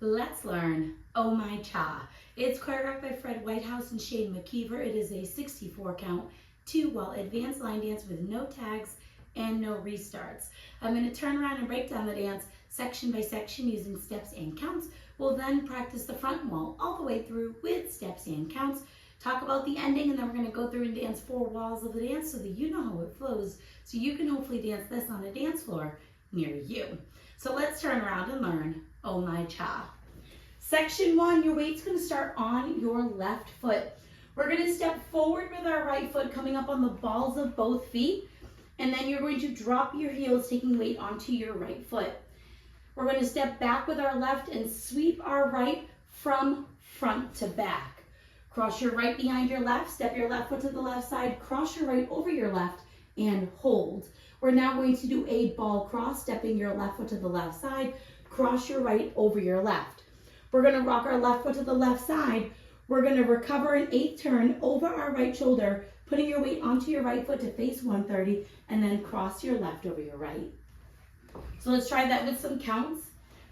Let's learn Oh My Cha. It's choreographed by Fred Whitehouse and Shane McKeever. It is a 64 count, 2-wall advanced line dance with no tags and no restarts. I'm going to turn around and break down the dance section by section using steps and counts. We'll then practice the front wall all the way through with steps and counts. Talk about the ending, and then we're going to go through and dance 4 walls of the dance so that you know how it flows, so you can hopefully dance this on a dance floor near you. So let's turn around and learn Oh My Cha. Section 1, your weight's going to start on your left foot. We're going to step forward with our right foot coming up on the balls of both feet, and then you're going to drop your heels, taking weight onto your right foot. We're going to step back with our left and sweep our right from front to back. Cross your right behind your left, step your left foot to the left side, cross your right over your left, and hold. We're now going to do a ball cross, stepping your left foot to the left side, cross your right over your left. We're going to rock our left foot to the left side. We're going to recover an 8th turn over our right shoulder, putting your weight onto your right foot to face 130, and then cross your left over your right. So let's try that with some counts.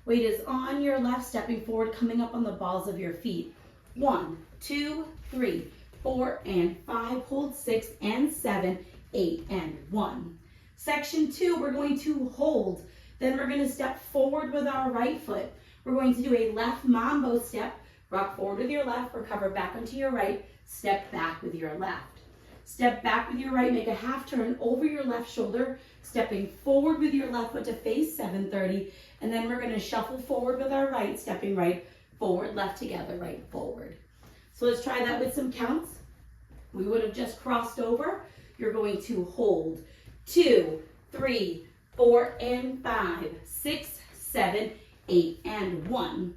Weight is on your left, stepping forward, coming up on the balls of your feet. 1, 2, 3, 4, and 5. Hold 6 and 7, 8, and 1. Section 2, we're going to hold. Then we're going to step forward with our right foot. We're going to do a left mambo step. Rock forward with your left, recover back onto your right, step back with your left. Step back with your right, make a half turn over your left shoulder, stepping forward with your left foot to face 730, and then we're going to shuffle forward with our right, stepping right, forward, left together, right, forward. So let's try that with some counts. We would have just crossed over. You're going to hold 2, 3, 4, and 5, 6, 7, 8, and 1.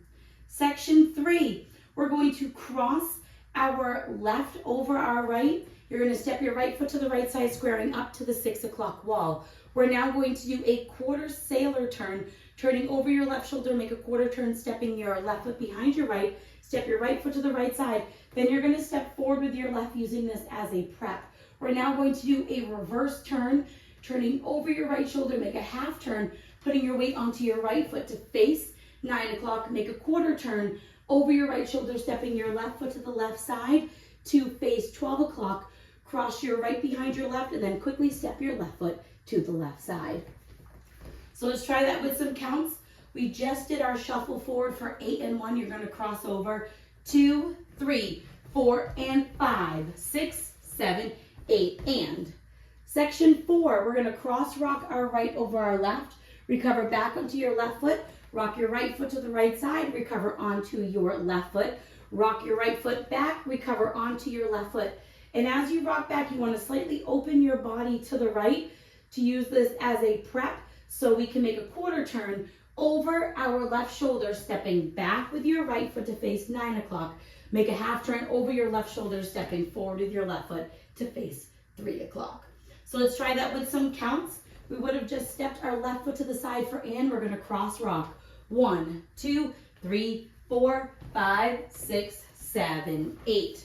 Section 3, we're going to cross our left over our right. You're going to step your right foot to the right side, squaring up to the 6 o'clock wall. We're now going to do a quarter sailor turn, turning over your left shoulder, make a quarter turn, stepping your left foot behind your right, step your right foot to the right side. Then you're going to step forward with your left using this as a prep. We're now going to do a reverse turn, turning over your right shoulder, make a half turn, putting your weight onto your right foot to face 9 o'clock, make a quarter turn over your right shoulder, stepping your left foot to the left side to face 12 o'clock, cross your right behind your left, and then quickly step your left foot to the left side. So let's try that with some counts. We just did our shuffle forward for 8 and 1. You're going to cross over 2, 3, 4, and 5, 6, 7, 8, and. Section 4, we're going to cross rock our right over our left, recover back onto your left foot, rock your right foot to the right side, recover onto your left foot, rock your right foot back, recover onto your left foot. And as you rock back, you want to slightly open your body to the right to use this as a prep so we can make a quarter turn over our left shoulder, stepping back with your right foot to face 9 o'clock. Make a half turn over your left shoulder, stepping forward with your left foot to face 3 o'clock. So let's try that with some counts. We would have just stepped our left foot to the side for in. We're going to cross rock. 1, 2, 3, 4, 5, 6, 7, 8.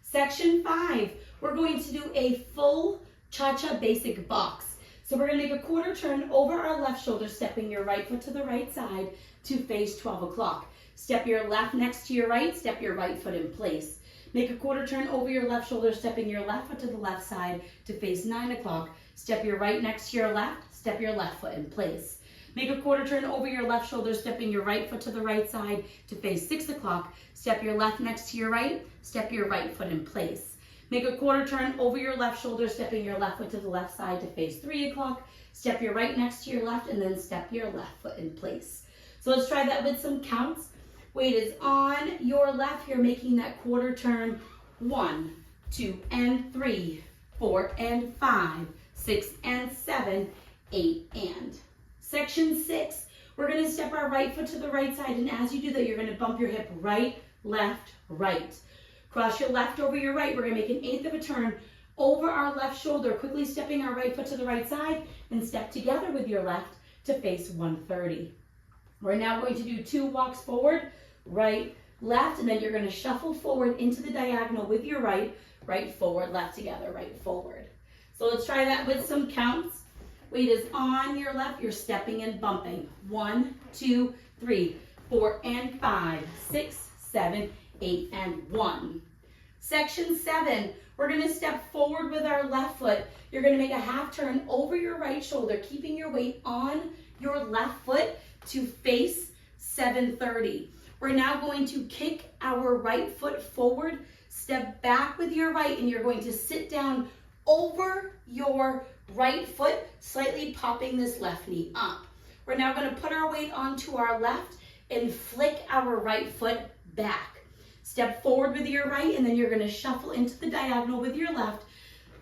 Section 5, we're going to do a full cha-cha basic box. So we're going to make a quarter turn over our left shoulder, stepping your right foot to the right side to face 12 o'clock. Step your left next to your right, step your right foot in place. Make a quarter turn over your left shoulder, stepping your left foot to the left side to face 9 o'clock. Step your right next to your left, step your left foot in place. Make a quarter turn over your left shoulder, stepping your right foot to the right side to face 6 o'clock. Step your left next to your right, step your right foot in place. Make a quarter turn over your left shoulder, stepping your left foot to the left side to face 3 o'clock. Step your right next to your left, and then step your left foot in place. So let's try that with some counts. Weight is on your left. You're making that quarter turn. 1, 2, and 3, 4, and 5, 6, and 7, 8, and. Section 6, we're going to step our right foot to the right side, and as you do that, you're going to bump your hip right, left, right. Cross your left over your right. We're going to make an 1/8 of a turn over our left shoulder, quickly stepping our right foot to the right side, and step together with your left to face 130. We're now going to do 2 walks forward, right, left, and then you're going to shuffle forward into the diagonal with your right, right, forward, left together, right, forward. So let's try that with some counts. Weight is on your left. You're stepping and bumping. 1, 2, 3, 4 and 5, 6, 7, 8 and 1. Section 7, we're going to step forward with our left foot. You're going to make a half turn over your right shoulder, keeping your weight on your left foot to face 730. We're now going to kick our right foot forward, step back with your right, and you're going to sit down over your right foot, slightly popping this left knee up. We're now going to put our weight onto our left and flick our right foot back. Step forward with your right, and then you're going to shuffle into the diagonal with your left,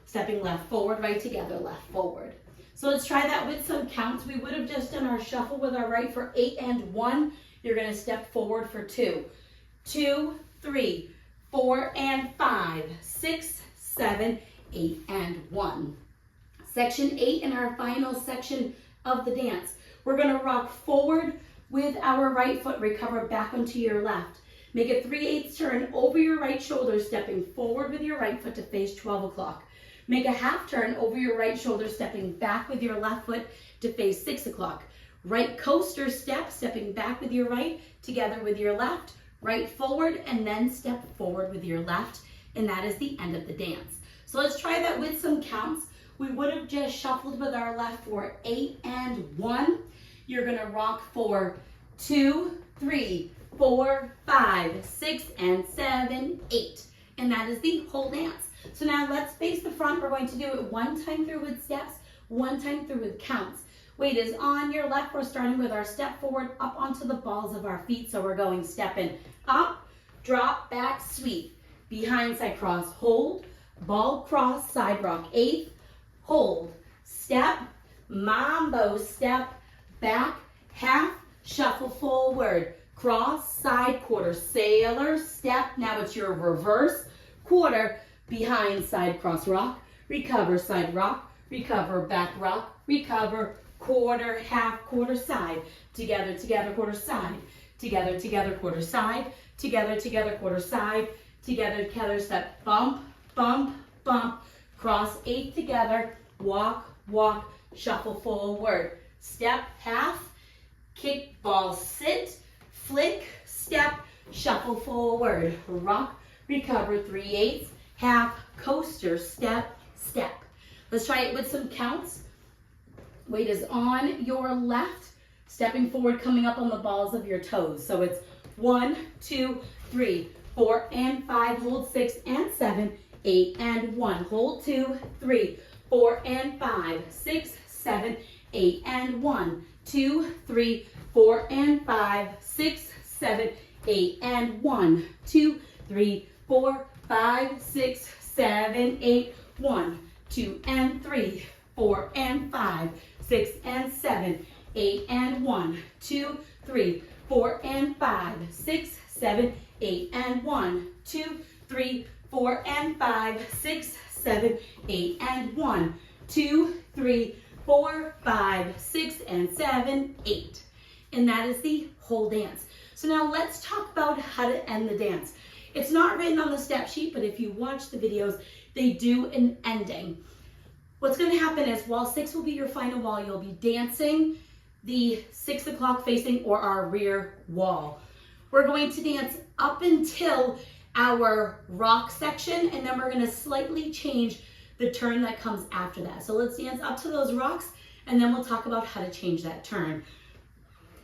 stepping left forward, right together, left forward. So let's try that with some counts. We would have just done our shuffle with our right for 8 and 1. You're going to step forward for 2. 2, 3, 4 and 5, 6, 7, 8 and 1. Section 8 in our final section of the dance. We're going to rock forward with our right foot, recover back onto your left. Make a 3/8 turn over your right shoulder, stepping forward with your right foot to face 12 o'clock. Make a half turn over your right shoulder, stepping back with your left foot to face 6 o'clock. Right coaster step, stepping back with your right, together with your left, right forward, and then step forward with your left, and that is the end of the dance. So let's try that with some counts. We would have just shuffled with our left for 8 and 1. You're going to rock for 2, 3, 4, 5, 6, and 7, 8. And that is the whole dance. So now let's face the front. We're going to do it one time through with steps, one time through with counts. Weight is on your left. We're starting with our step forward up onto the balls of our feet. So we're going stepping up, drop, back, sweep, behind side cross, hold, ball cross, side rock, 8th, hold, step, mambo step, back, half, shuffle forward, cross, side, quarter, sailor, step. Now it's your reverse, quarter, behind side cross rock, recover side rock, recover back rock, recover, quarter, half, quarter, side, together, together, quarter, side, together, together, quarter, side, together, together, quarter, side, together, together, step, bump, bump, bump, cross, 8 together, walk, walk, shuffle forward, step, half, kick, ball, sit, flick, step, shuffle forward, rock, recover, 3/8, half, coaster, step, step. Let's try it with some counts. Weight is on your left, stepping forward, coming up on the balls of your toes. So it's 1, 2, 3, 4 and 5, hold 6 and 7, 8 and 1, hold 2, 3, 4 and 5, 6, 7, 8 and 1, 2, 3, 4 and 5, 6, 7, 8 and 1, 2, 3, 4, 5, 6, 7, 8, 1, 2 and 3, 4 and 5, 6 and 7, 8 and 1, 2, 3, 4 and 5, 6, 7, 8 and 1, 2, 3, 4 and 5, 6, 7, 8 and 1, 2, 3, 4, 5, 6 and 7, 8. And that is the whole dance. So now let's talk about how to end the dance. It's not written on the step sheet, but if you watch the videos, they do an ending. What's going to happen is while 6 will be your final wall, you'll be dancing the 6 o'clock facing or our rear wall. We're going to dance up until our rock section, and then we're going to slightly change the turn that comes after that. So let's dance up to those rocks, and then we'll talk about how to change that turn.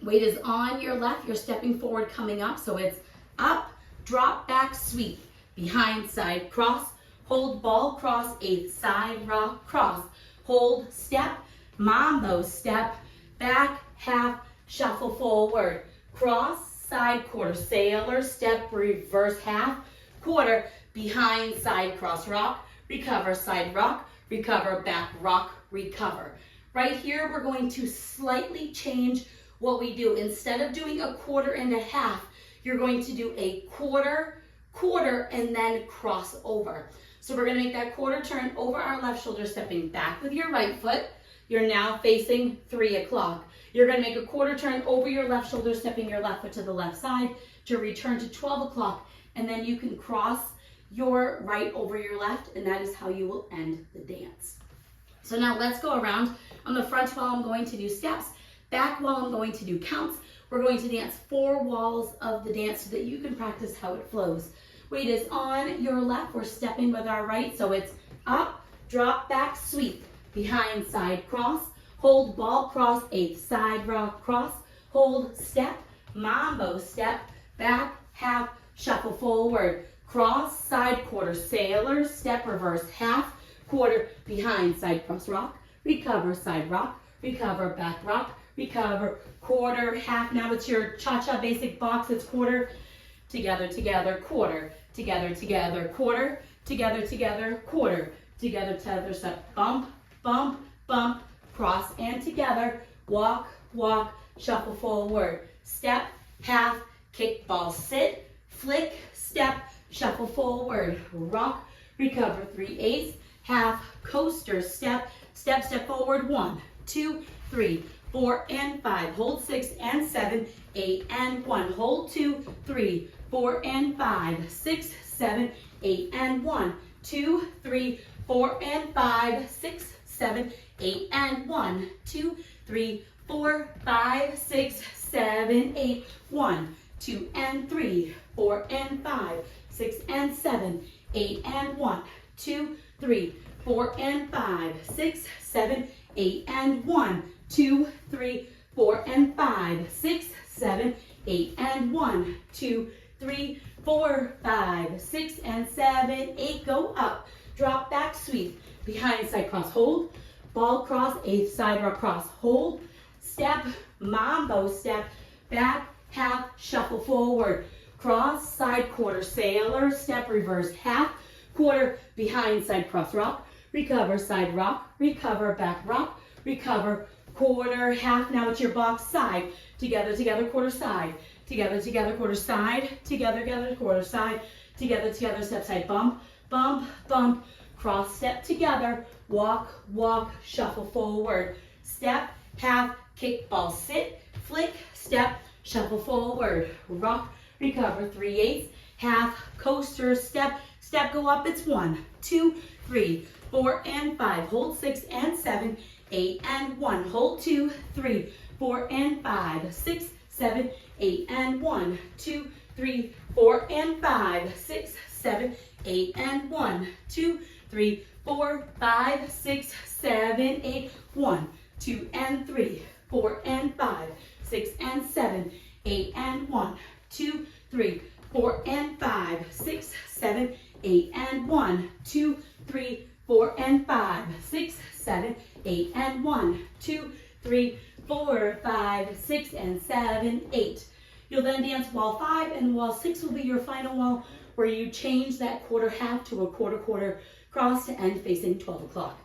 Weight is on your left. You're stepping forward, coming up. So it's up, drop, back, sweep, behind side cross, hold, ball cross, 8th side rock cross, hold, step, mambo step, back, half, shuffle forward, cross, side, quarter, sailor, step, reverse half, quarter, behind side cross rock, recover side rock, recover back rock, recover. Right here, we're going to slightly change what we do. Instead of doing a quarter and a half, you're going to do a quarter, quarter, and then cross over. So we're going to make that quarter turn over our left shoulder, stepping back with your right foot. You're now facing 3 o'clock. You're going to make a quarter turn over your left shoulder, stepping your left foot to the left side to return to 12 o'clock. And then you can cross your right over your left, and that is how you will end the dance. So now let's go around. On the front wall, I'm going to do steps. Back wall, I'm going to do counts. We're going to dance 4 walls of the dance so that you can practice how it flows. Weight is on your left. We're stepping with our right. So it's up, drop, back, sweep, behind, side, cross, hold, ball, cross, 8th, side, rock, cross, hold, step, mambo, step, back, half, shuffle forward, cross, side, quarter, sailor, step, reverse, half, quarter, behind, side, cross, rock, recover, side, rock, recover, back, rock, recover, quarter, half. Now it's your cha-cha basic box. It's quarter, together, together, quarter, together, together, quarter, together, together, quarter, together, tether, step, bump, bump, bump, cross and together, walk, walk, shuffle forward, step, half, kick, ball, sit, flick, step, shuffle forward, rock, recover, 3/8, half, coaster, step, step, step forward, 1, 2, 3, 4 and 5, hold 6 and 7, 8 and 1, hold 2, 3, 4 and 5, 6, 7, 8 and 1, 2, 3, 4 and 5, 6, 7, 8 and 1, 2, 3, 4, 5, 6, 7, 8, 1, 2 and 3, 4 and 5, 6 and 7, 8 and 1, 2, 3, 4 and 5, 6, 7, 8 and 1, 2, 3, 4 and 5, 6, 7, 8 and 1, 2, 3, 4, 5, 6 and 7, 8. Go up, drop, back, sweep, behind, side, cross, hold, ball, cross, 8th, side, rock, cross, hold, step, mambo, step, back, half, shuffle forward, cross, side, quarter, sailor, step, reverse, half, quarter, behind, side, cross, rock, recover, side, rock, recover, back, rock, recover, quarter, half. Now it's your box, side, together, together, quarter, side, together, together, quarter, side, together, together, quarter, side, together, together, step, side, bump, bump, bump, cross, step, together, walk, walk, shuffle forward, step, half, kick, ball, sit, flick, step, shuffle forward, rock, recover, 3/8, half, coaster, step, step, go up, it's 1, 2, 3, 4 and 5, hold 6 and 7, 8 and 1, hold 2, 3, 4 and 5, 6, 7, 8 and 1, 2, 3, 4 and 5, 6, 7, 8 and 1, 2, 3, 4, 5, 6, 7, 8, 1, 2 and 3, 4 and 5, 6 and 7, 8 and 1, 2, 3, 4 and 5, 6, 7, 8 and 1, 2, 3, 4 and 5, 6, 7, 8 and 1, 2, 3, 4, 5, 6 and 7, 8. You'll then dance wall 5, and wall 6 will be your final wall where you change that quarter half to a quarter quarter cross to end facing 12 o'clock.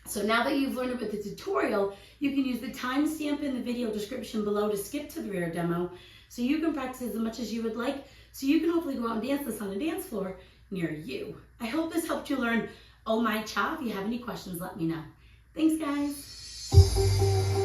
So now that you've learned it with the tutorial, you can use the timestamp in the video description below to skip to the rear demo so you can practice as much as you would like, so you can hopefully go out and dance this on a dance floor near you. I hope this helped you learn Oh My Cha. If you have any questions, let me know. Thanks, guys.